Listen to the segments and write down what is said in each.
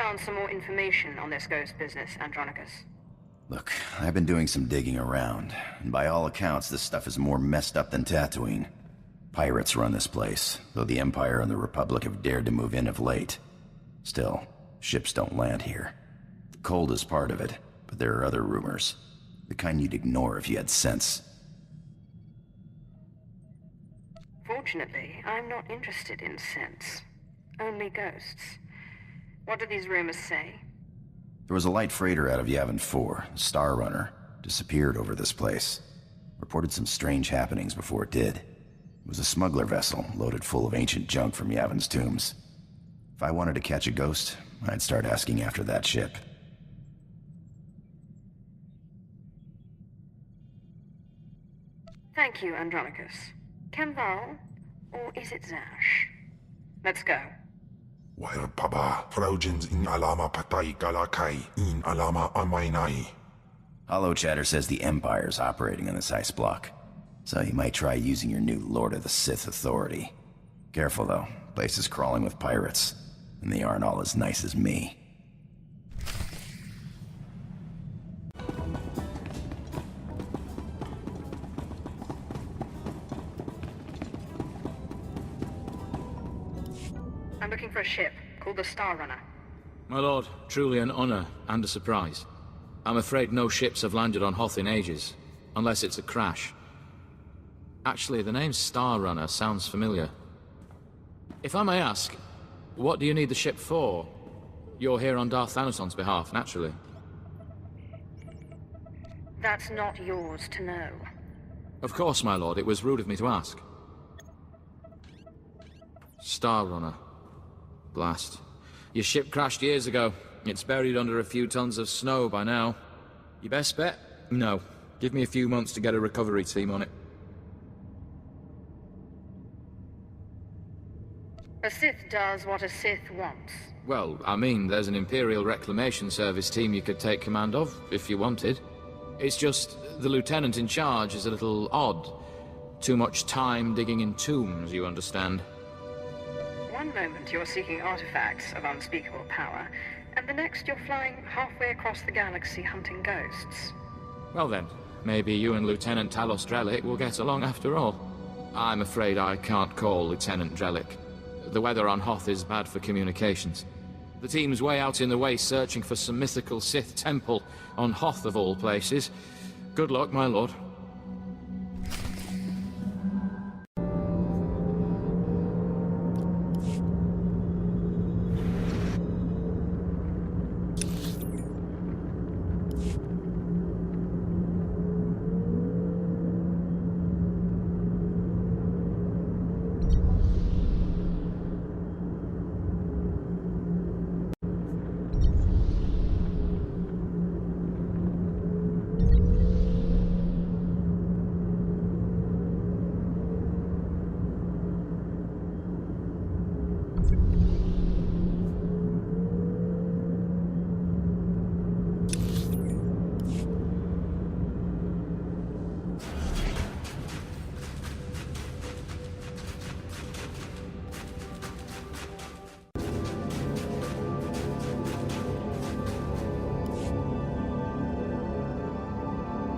found some more information on this ghost business, Andronicus? Look, I've been doing some digging around, and by all accounts, this stuff is more messed up than Tatooine. Pirates run this place, though the Empire and the Republic have dared to move in of late. Still, ships don't land here. The cold is part of it, but there are other rumors. The kind you'd ignore if you had sense. Fortunately, I'm not interested in sense. Only ghosts. What do these rumors say? There was a light freighter out of Yavin 4, the Star Runner, disappeared over this place. Reported some strange happenings before it did. It was a smuggler vessel loaded full of ancient junk from Yavin's tombs. If I wanted to catch a ghost, I'd start asking after that ship. Thank you, Andronicus. Kenval, or is it Zash? Let's go. Wair paba, Fraugens in alama patai galakai, in alama amainai. Hollow Chatter says the Empire's operating on this ice block, so you might try using your new Lord of the Sith authority. Careful though, place is crawling with pirates, and they aren't all as nice as me. I'm looking for a ship called the Star Runner. My lord, truly an honor and a surprise. I'm afraid no ships have landed on Hoth in ages, unless it's a crash. Actually, the name Star Runner sounds familiar. If I may ask, what do you need the ship for? You're here on Darth Thanoson's behalf, naturally. That's not yours to know. Of course, my lord. It was rude of me to ask. Star Runner. Blast. Your ship crashed years ago. It's buried under a few tons of snow by now. Your best bet? No. Give me a few months to get a recovery team on it. A Sith does what a Sith wants. Well, I mean, there's an Imperial Reclamation Service team you could take command of, if you wanted. It's just, the lieutenant in charge is a little odd. Too much time digging in tombs, you understand. One moment you're seeking artifacts of unspeakable power, and the next you're flying halfway across the galaxy hunting ghosts. Well then, maybe you and Lieutenant Talos Drellick will get along after all. I'm afraid I can't call Lieutenant Drellick. The weather on Hoth is bad for communications. The team's way out in the way searching for some mythical Sith temple on Hoth of all places. Good luck, my lord.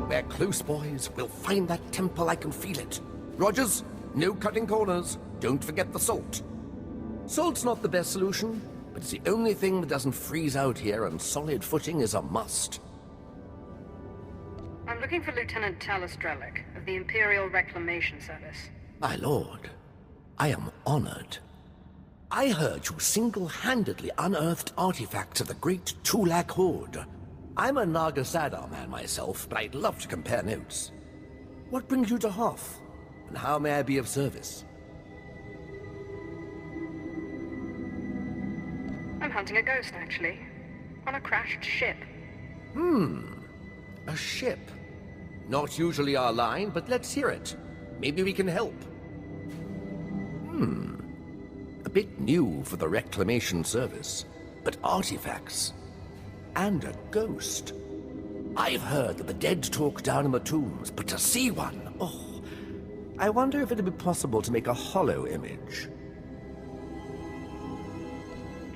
We're close, boys. We'll find that temple, I can feel it. Rogers, no cutting corners. Don't forget the salt. Salt's not the best solution, but it's the only thing that doesn't freeze out here, and solid footing is a must. I'm looking for Lieutenant Talos Drellick of the Imperial Reclamation Service. My lord, I am honored. I heard you single-handedly unearthed artifacts of the great Tulak Horde. I'm a Naga Sadar man myself, but I'd love to compare notes. What brings you to Hoth, and how may I be of service? I'm hunting a ghost, actually. On a crashed ship. A ship. Not usually our line, but let's hear it. Maybe we can help. A bit new for the Reclamation Service, but artifacts. And a ghost. I've heard that the dead talk down in the tombs, but to see one, oh, I wonder if it'd be possible to make a hollow image.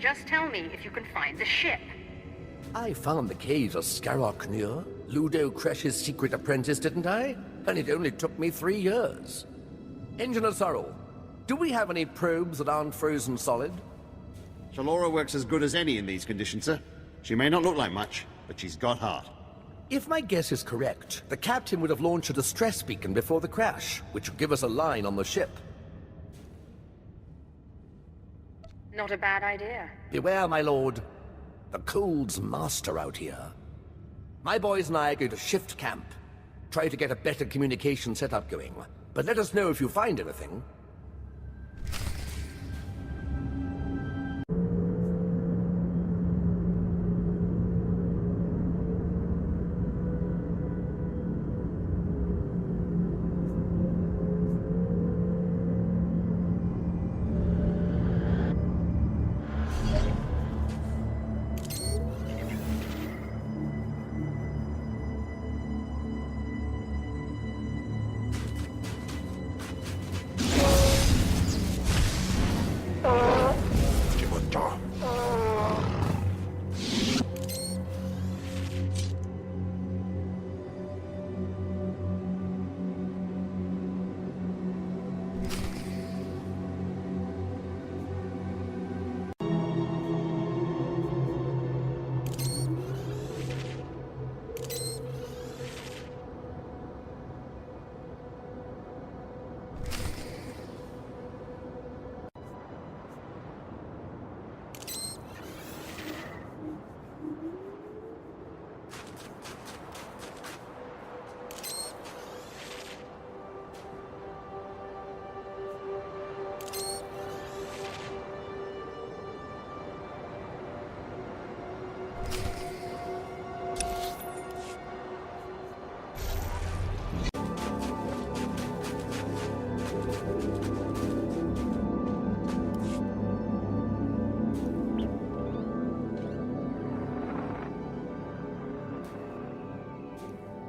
Just tell me if you can find the ship. I found the caves of Skaroknur, Ludo Kresh's secret apprentice, didn't I? And it only took me 3 years. Engineer Sorrel, do we have any probes that aren't frozen solid? SWTOR works as good as any in these conditions, sir. She may not look like much, but she's got heart. If my guess is correct, the captain would have launched a distress beacon before the crash, which would give us a line on the ship. Not a bad idea. Beware, my lord. The cold's master out here. My boys and I are going to shift camp. Try to get a better communication setup going. But let us know if you find anything. 기본자.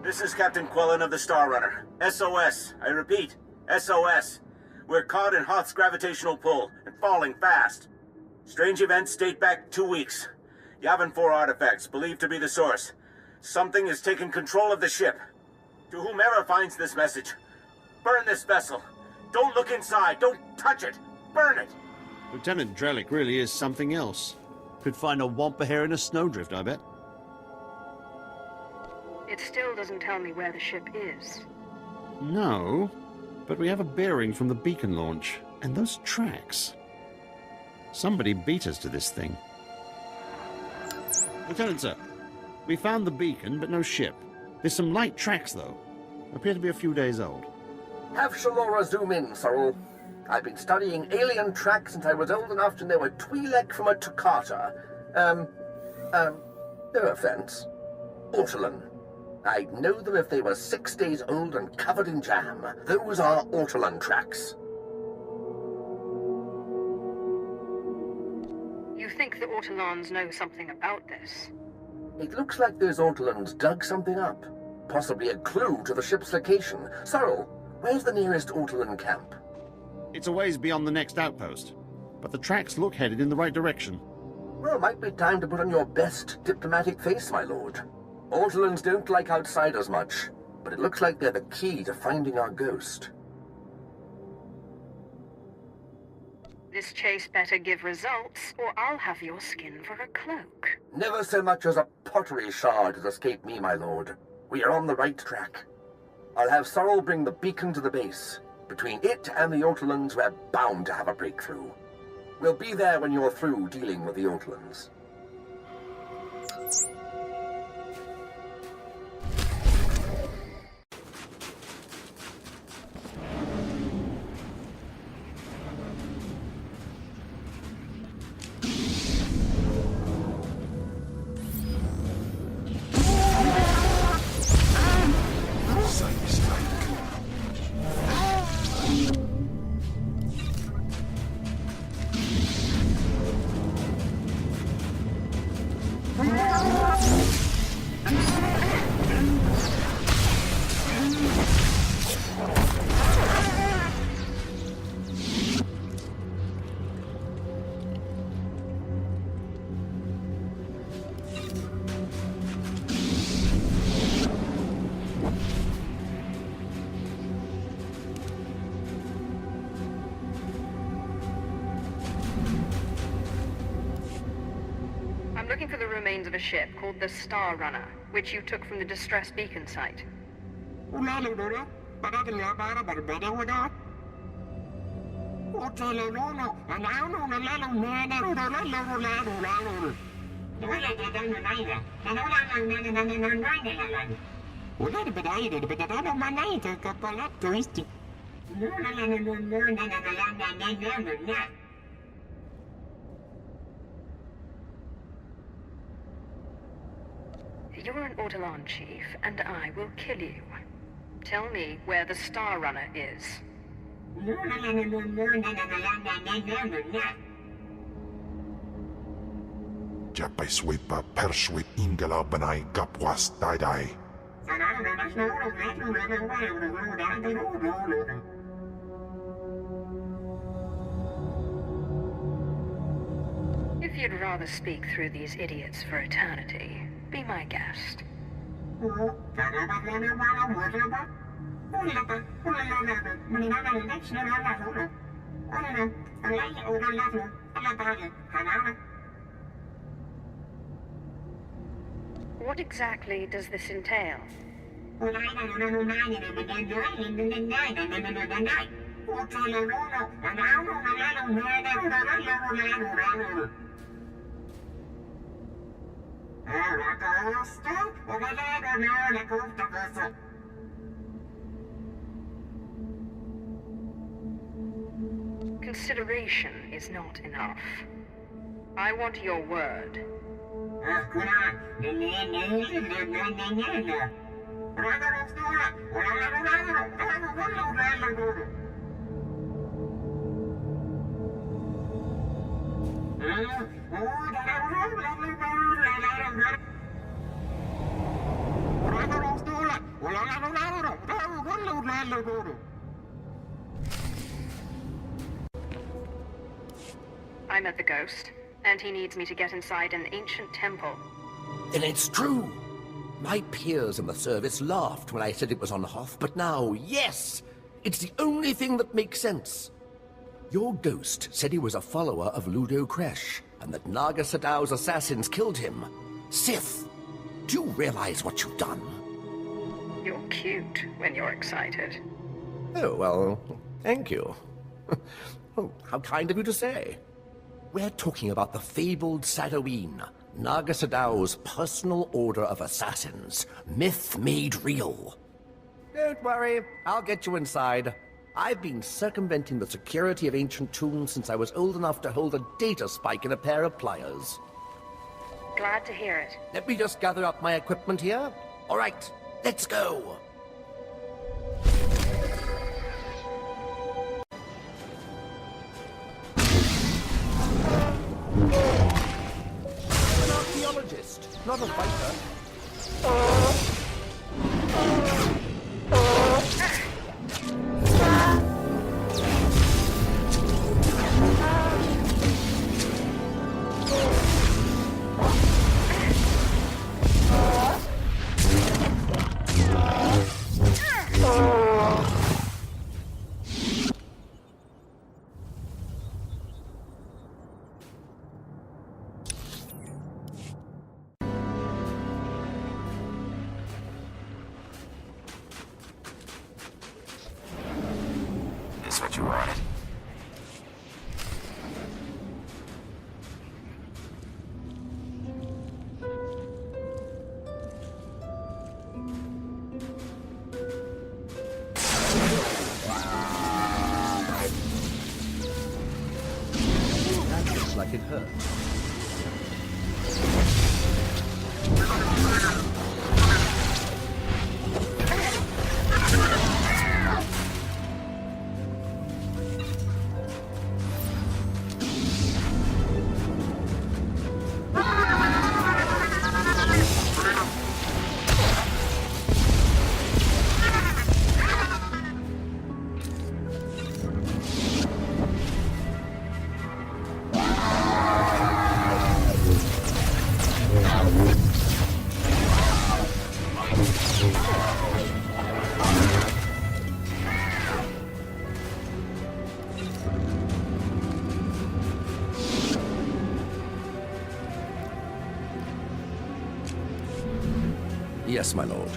This is Captain Quellen of the Star Runner. SOS. I repeat, SOS. We're caught in Hoth's gravitational pull and falling fast. Strange events date back 2 weeks. Yavin 4 artifacts believed to be the source. Something has taken control of the ship. To whomever finds this message, burn this vessel. Don't look inside. Don't touch it. Burn it. Lieutenant Drellick really is something else. Could find a wampa hair in a snowdrift, I bet. It still doesn't tell me where the ship is. No, but we have a bearing from the beacon launch, and those tracks. Somebody beat us to this thing. Lieutenant, sir, we found the beacon, but no ship. There's some light tracks, though. Appear to be a few days old. Have Shalora zoom in, Sorrel. I've been studying alien tracks since I was old enough to know a Twi'lek from a Toccata. No offense. Ortolan. I'd know them if they were 6 days old and covered in jam. Those are Ortolan tracks. You think the Ortolans know something about this? It looks like those Ortolans dug something up. Possibly a clue to the ship's location. Sorrel, where's the nearest Ortolan camp? It's a ways beyond the next outpost, but the tracks look headed in the right direction. Well, might be time to put on your best diplomatic face, my lord. Ortolans don't like outsiders much, but it looks like they're the key to finding our ghost. This chase better give results, or I'll have your skin for a cloak. Never so much as a pottery shard has escaped me, my lord. We are on the right track. I'll have Sorrel bring the beacon to the base. Between it and the Ortolans, we're bound to have a breakthrough. We'll be there when you're through dealing with the Ortolans. remains of a ship called the Star Runner, which you took from the distress beacon site. You're an Ortolan chief, and I will kill you. Tell me where the Star Runner is. Japai swepa perswit ingala banai gapwas dai. If you'd rather speak through these idiots for eternity, be my guest. What exactly does this entail? Consideration is not enough. I want your word. I met the Ghost, and he needs me to get inside an ancient temple. Then it's true. My peers in the service laughed when I said it was on Hoth, but now, yes! It's the only thing that makes sense. Your Ghost said he was a follower of Ludo Kresh, and that Naga Sadow's assassins killed him. Sith, do you realize what you've done? You're cute when you're excited. Oh, well, thank you. Oh, how kind of you to say. We're talking about the fabled Sadoween, Naga Sadow's personal order of assassins, myth made real. Don't worry, I'll get you inside. I've been circumventing the security of ancient tombs since I was old enough to hold a data spike in a pair of pliers. Glad to hear it. Let me just gather up my equipment here. All right, let's go. I'm an archaeologist, not a fighter. Is what you wanted. That looks like it hurt. Yes, my lord.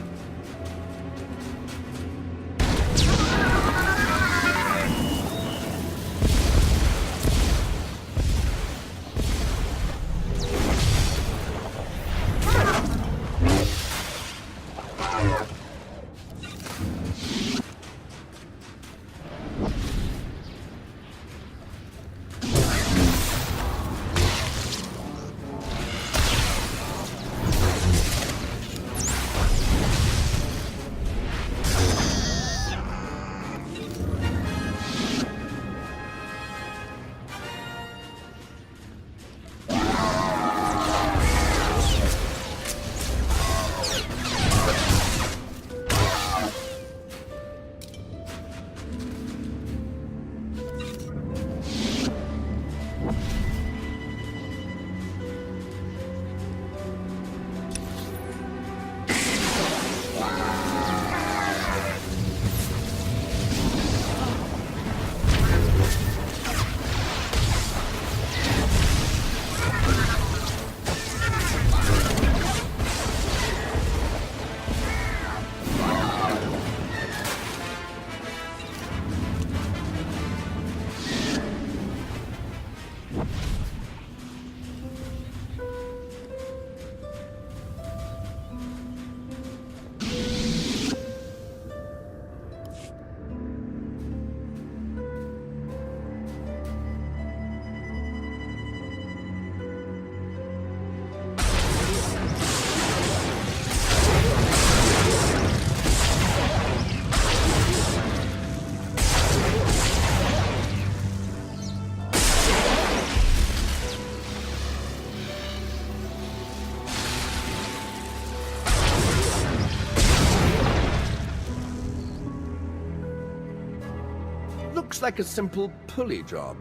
Looks like a simple pulley job.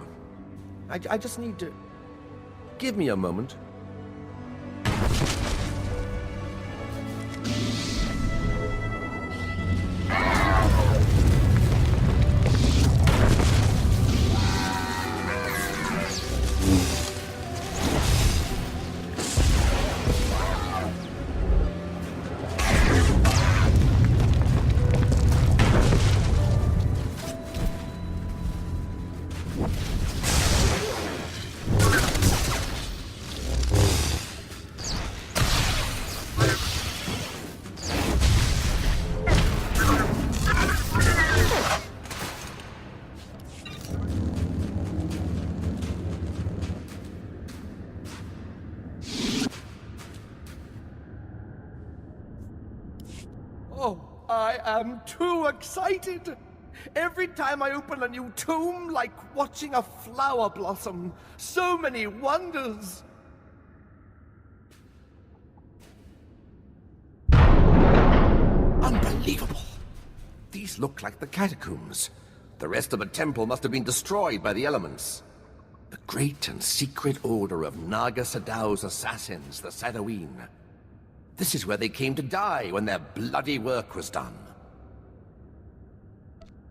I just need to... Give me a moment. Oh, I am too excited! Every time I open a new tomb, like watching a flower blossom. So many wonders! Unbelievable! These look like the catacombs. The rest of the temple must have been destroyed by the elements. The great and secret order of Naga Sadow's assassins, the Sadowin. This is where they came to die when their bloody work was done.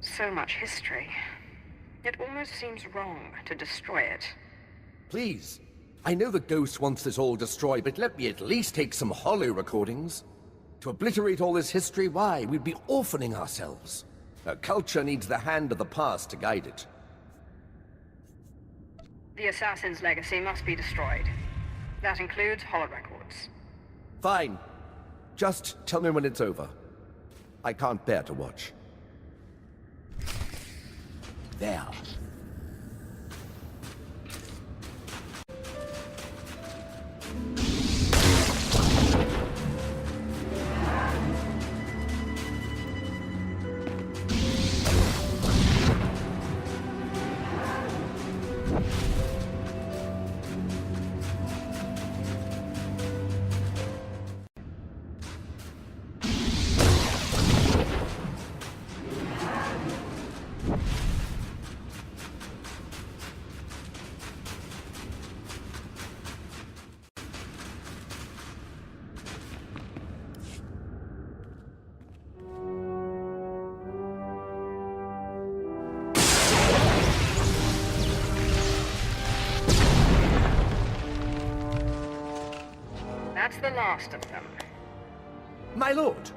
So much history. It almost seems wrong to destroy it. Please. I know the Ghost wants this all destroyed, but let me at least take some hollow recordings. To obliterate all this history, why? We'd be orphaning ourselves. Our culture needs the hand of the past to guide it. The assassin's legacy must be destroyed. That includes holorecords. Fine. Just tell me when it's over. I can't bear to watch. There. That's the last of them. My lord,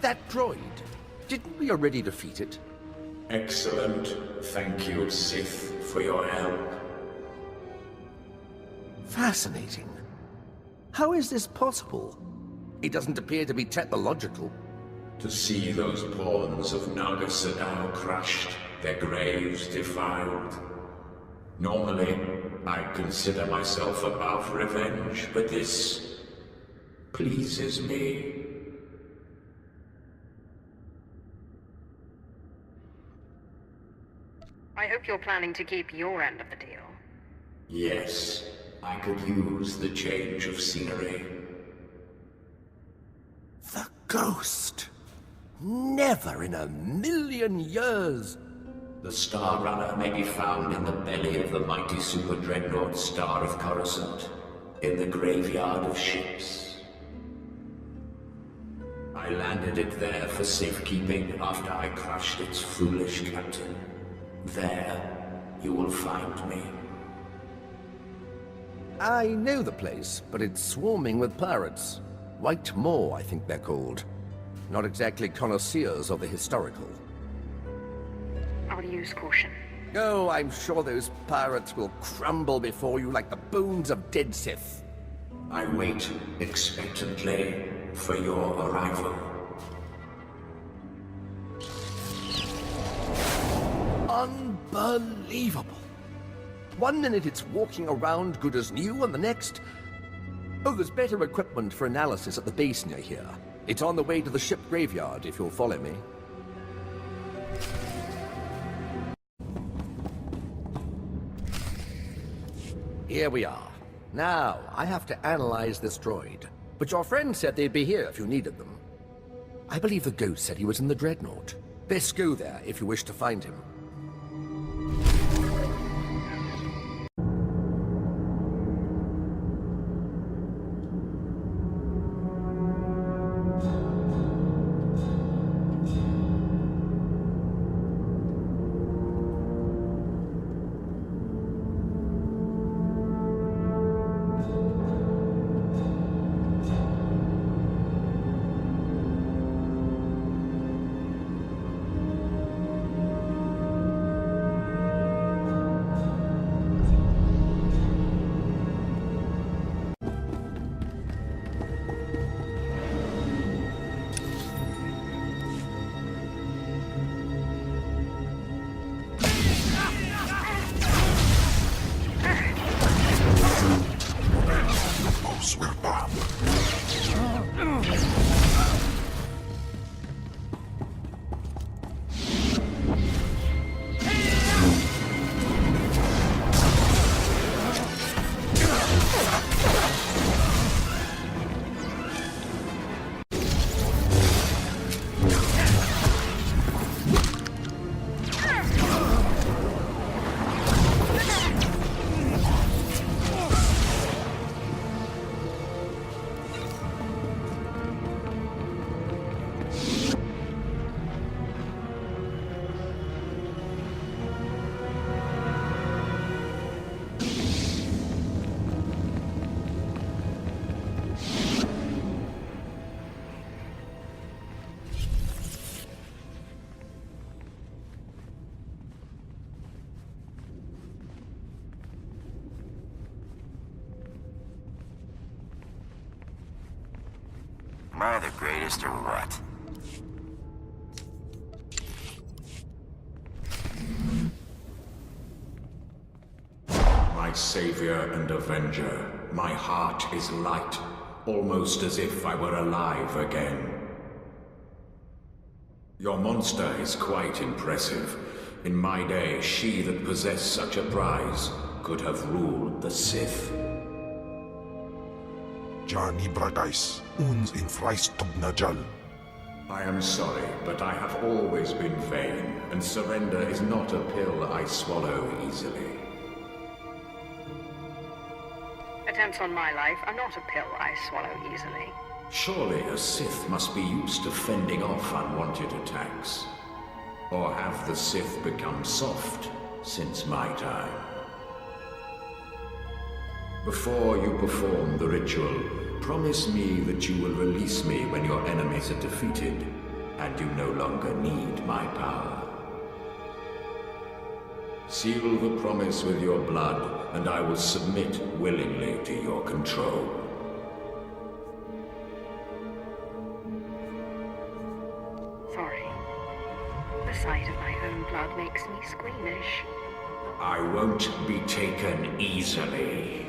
that droid, didn't we already defeat it? Excellent. Thank you, Sith, for your help. Fascinating. How is this possible? It doesn't appear to be technological. To see those pawns of Naga Sadao crushed, their graves defiled. Normally, I consider myself above revenge, but this pleases me. I hope you're planning to keep your end of the deal. Yes, I could use the change of scenery. The ghost! Never in a million years! The Star Runner may be found in the belly of the mighty super dreadnought Star of Coruscant, in the graveyard of ships. I landed it there for safekeeping after I crushed its foolish captain. There, you will find me. I know the place, but it's swarming with pirates. White Moor, I think they're called. Not exactly connoisseurs of the historical. I'll use caution. Oh, I'm sure those pirates will crumble before you like the bones of dead Sith. I wait expectantly for your arrival. Unbelievable. One minute it's walking around good as new, and the next... Oh, there's better equipment for analysis at the base near here. It's on the way to the ship graveyard, if you'll follow me. Here we are. Now, I have to analyze this droid. But your friend said they'd be here if you needed them. I believe the ghost said he was in the Dreadnought. Best go there if you wish to find him. Am I the greatest or what? My savior and avenger, my heart is light, almost as if I were alive again. Your monster is quite impressive. In my day, she that possessed such a prize could have ruled the Sith. Jani Bradais, uns in Freistub Najal. I am sorry, but I have always been vain, and surrender is not a pill I swallow easily. Attempts on my life are not a pill I swallow easily. Surely a Sith must be used to fending off unwanted attacks. Or have the Sith become soft since my time? Before you perform the ritual, Promise me that you will release me when your enemies are defeated, and you no longer need my power. Seal the promise with your blood, and I will submit willingly to your control. Sorry. The sight of my own blood makes me squeamish. I won't be taken easily.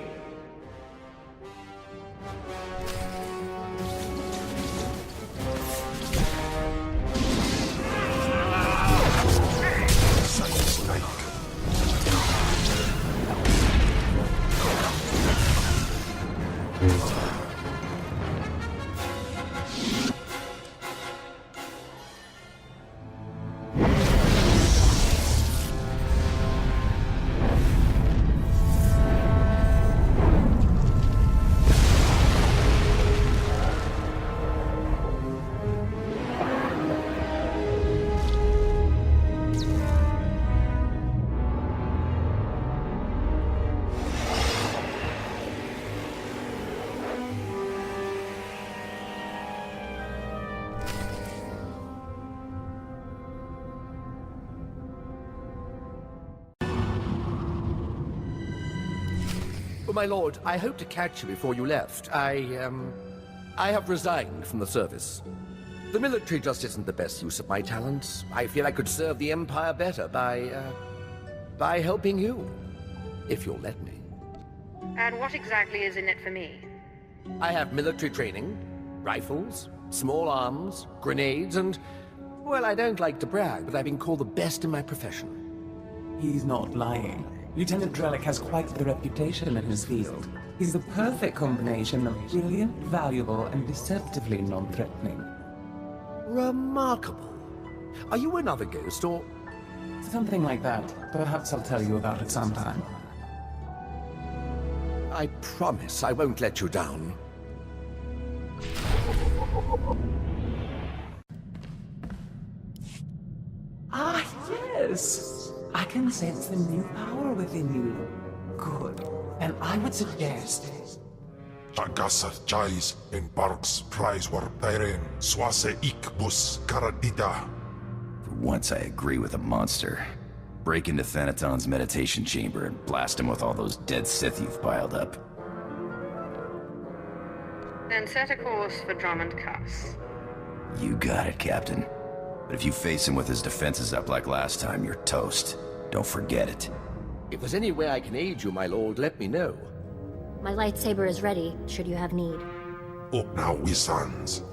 Well, my lord, I hoped to catch you before you left. I have resigned from the service. The military just isn't the best use of my talents. I feel I could serve the Empire better by helping you, if you'll let me. And what exactly is in it for me? I have military training, rifles, small arms, grenades, and, well, I don't like to brag, but I've been called the best in my profession. He's not lying. Lieutenant Drellick has quite the reputation in his field. He's the perfect combination of brilliant, valuable, and deceptively non-threatening. Remarkable. Are you another ghost, or...? Something like that. Perhaps I'll tell you about it sometime. I promise I won't let you down. Ah, yes! I can sense the new power within you. Good. And I would suggest... Tagasar Jais in Barks Prize War Tyren Swase Ikbus Karadida. For once I agree with a monster. Break into Thanaton's meditation chamber and blast him with all those dead Sith you've piled up. Then set a course for Drummond Cuss. You got it, Captain. But if you face him with his defenses up like last time, you're toast. Don't forget it. If there's any way I can aid you, my lord, let me know. My lightsaber is ready, should you have need. Up now, we sons.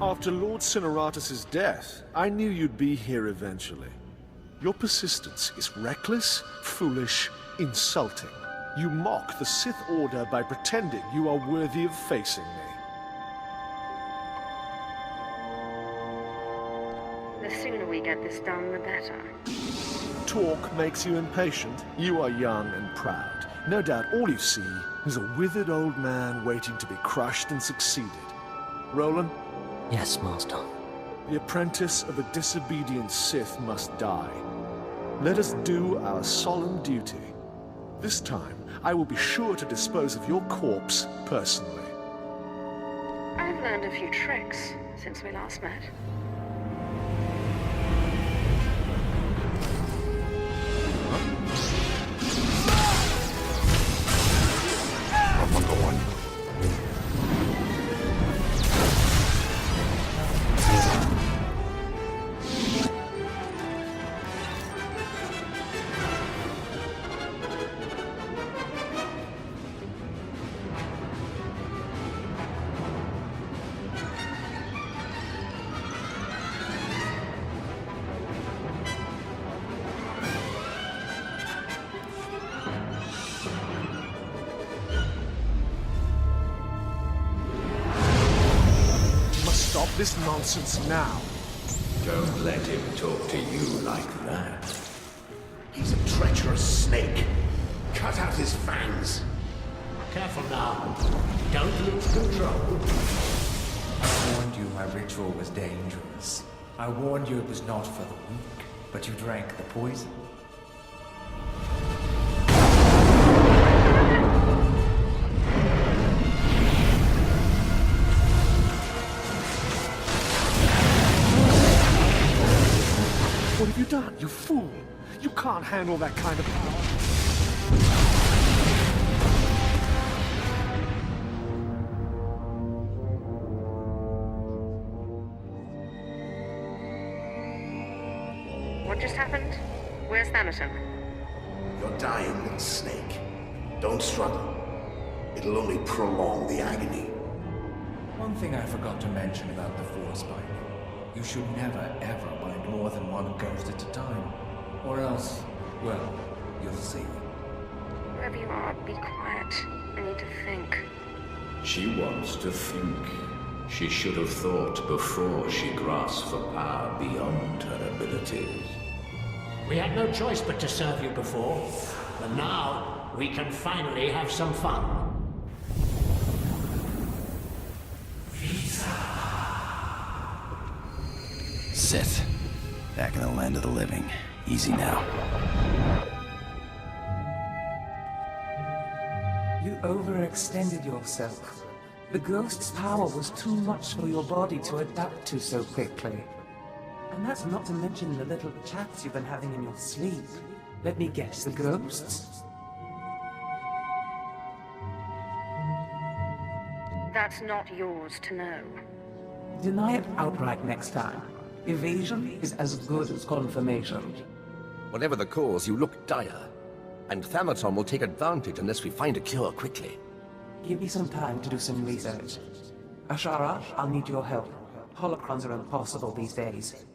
After Lord Cineratus' death, I knew you'd be here eventually. Your persistence is reckless, foolish, insulting. You mock the Sith Order by pretending you are worthy of facing me. The sooner we get this done, the better. Talk makes you impatient. You are young and proud. No doubt all you see is a withered old man waiting to be crushed and succeeded. Roland? Yes, Master. The apprentice of a disobedient Sith must die. Let us do our solemn duty. This time, I will be sure to dispose of your corpse personally. I've learned a few tricks since we last met. Stop this nonsense now. Don't let him talk to you like that. He's a treacherous snake. Cut out his fangs. Careful now. Don't lose control. I warned you my ritual was dangerous. I warned you it was not for the weak, but you drank the poison. What have you done, you fool? You can't handle that kind of power. What just happened? Where's Thanaton? You're dying, little snake. Don't struggle. It'll only prolong the agony. One thing I forgot to mention about the Force binding. You should never, ever bind more than one ghost at a time. Or else, well, you'll see. Wherever you are, be quiet. I need to think. She wants to think. She should have thought before she grasped for power beyond her abilities. We had no choice but to serve you before, but now we can finally have some fun. Sith. Back in the land of the living. Easy now. You overextended yourself. The ghost's power was too much for your body to adapt to so quickly. And that's not to mention the little chats you've been having in your sleep. Let me guess, the ghosts? That's not yours to know. Deny it outright next time. Evasion is as good as confirmation. Whatever the cause, you look dire. And Thanaton will take advantage unless we find a cure quickly. Give me some time to do some research. Ashara, I'll need your help. Holocrons are impossible these days.